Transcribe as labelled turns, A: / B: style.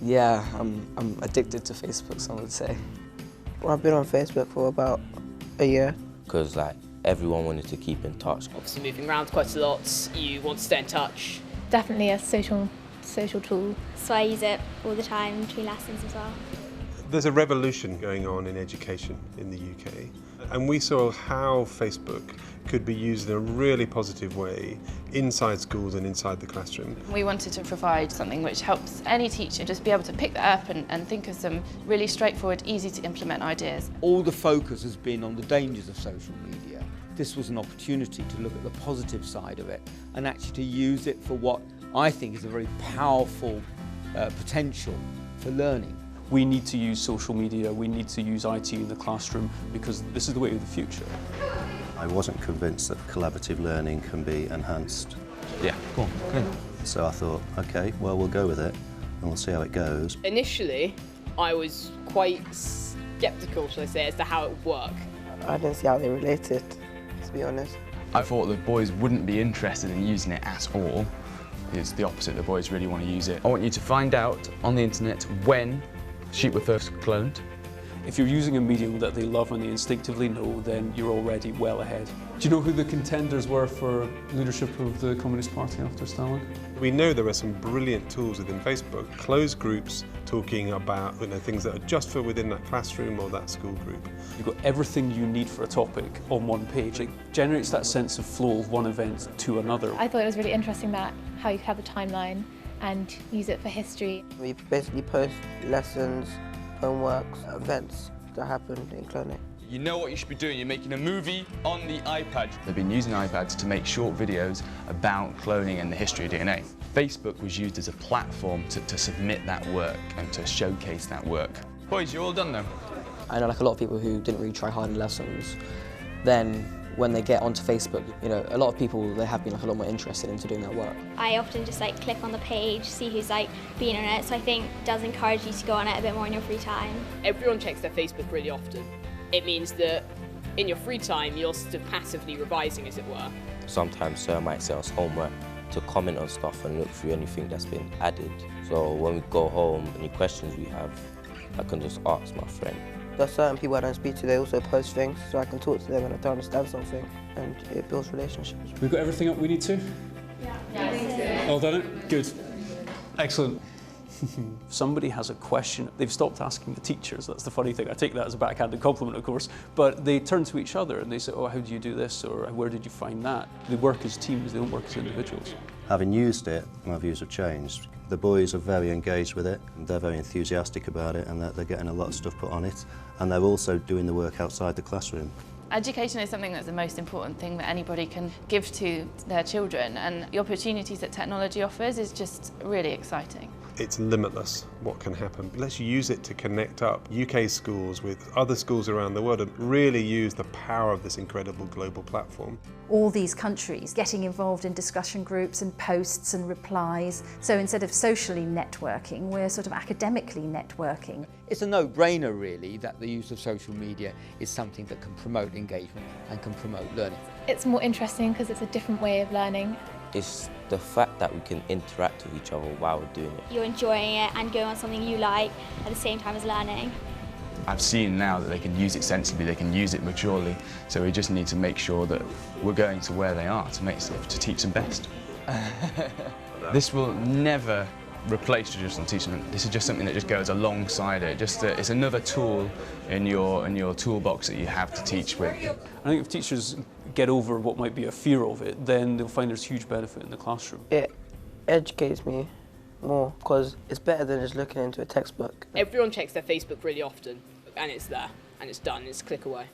A: Yeah, I'm addicted to Facebook, some would say.
B: Well, I've been on Facebook for about a year.
C: Because like everyone wanted to keep in touch.
D: Obviously moving around quite a lot, you want to stay in touch.
E: Definitely a social tool.
F: So I use it all the time between lessons as well.
G: There's a revolution going on in education in the UK, and we saw how Facebook could be used in a really positive way inside schools and inside the classroom.
H: We wanted to provide something which helps any teacher just be able to pick that up and think of some really straightforward, easy to implement ideas.
I: All the focus has been on the dangers of social media. This was an opportunity to look at the positive side of it and actually to use it for what I think is a very powerful potential for learning.
J: We need to use social media, we need to use IT in the classroom because this is the way of the future.
K: I wasn't convinced that collaborative learning can be enhanced.
J: Yeah, go on, okay.
K: So I thought, okay, well, we'll go with it and we'll see how it goes.
D: Initially, I was quite sceptical, shall I say, as to how it would work.
B: I didn't see how they related, to be honest.
L: I thought the boys wouldn't be interested in using it at all. It's the opposite, the boys really want to use it. I want you to find out on the internet when sheep were first cloned.
J: If you're using a medium that they love and they instinctively know, then you're already well ahead. Do you know who the contenders were for leadership of the Communist Party after Stalin?
G: We know there are some brilliant tools within Facebook, closed groups talking about things that are just for within that classroom or that school group.
J: You've got everything you need for a topic on one page. It generates that sense of flow of one event to another.
E: I thought it was really interesting that how you could have a timeline and use it for history.
B: We basically post lessons, homeworks, events that happened in Cloney.
L: You know what you should be doing, you're making a movie on the iPad. They've been using iPads to make short videos about cloning and the history of DNA. Facebook was used as a platform to submit that work and to showcase that work. Boys, you're all done now.
A: I know like a lot of people who didn't really try hard in lessons, then when they get onto Facebook, a lot of people, they have been like a lot more interested into doing that work.
F: I often just click on the page, see who's been on it, so I think it does encourage you to go on it a bit more in your free time.
D: Everyone checks their Facebook really often. It means that in your free time, you're sort of passively revising, as it were.
C: Sometimes Sir might send us homework to comment on stuff and look through anything that's been added. So when we go home, any questions we have, I can just ask my friend.
B: There's certain people I don't speak to, they also post things, so I can talk to them when I don't understand something, and it builds relationships.
J: We've got everything up we need to?
F: Yeah.
J: All done it? Good. Excellent. If somebody has a question, they've stopped asking the teachers. That's the funny thing. I take that as a backhanded compliment, of course, but they turn to each other and they say, oh, how do you do this? Or where did you find that? They work as teams, they don't work as individuals.
K: Having used it, my views have changed. The boys are very engaged with it, and they're very enthusiastic about it, and they're getting a lot of stuff put on it, and they're also doing the work outside the classroom.
H: Education is something that's the most important thing that anybody can give to their children, and the opportunities that technology offers is just really exciting.
G: It's limitless what can happen. Let's use it to connect up UK schools with other schools around the world and really use the power of this incredible global platform.
M: All these countries getting involved in discussion groups and posts and replies. So instead of socially networking, we're sort of academically networking.
I: It's a no-brainer really that the use of social media is something that can promote engagement and can promote learning.
E: It's more interesting because it's a different way of learning.
C: It's the fact that we can interact with each other while we're doing it.
F: You're enjoying it and going on something you like at the same time as learning.
L: I've seen now that they can use it sensibly, they can use it maturely, so we just need to make sure that we're going to where they are to teach them best. This will never replace traditional teaching. This is just something that just goes alongside it. It's another tool in your toolbox that you have to teach with.
J: I think if teachers get over what might be a fear of it, then they'll find there's huge benefit in the classroom.
B: It educates me more because it's better than just looking into a textbook.
D: Everyone checks their Facebook really often, and it's there, and it's done, it's a click away.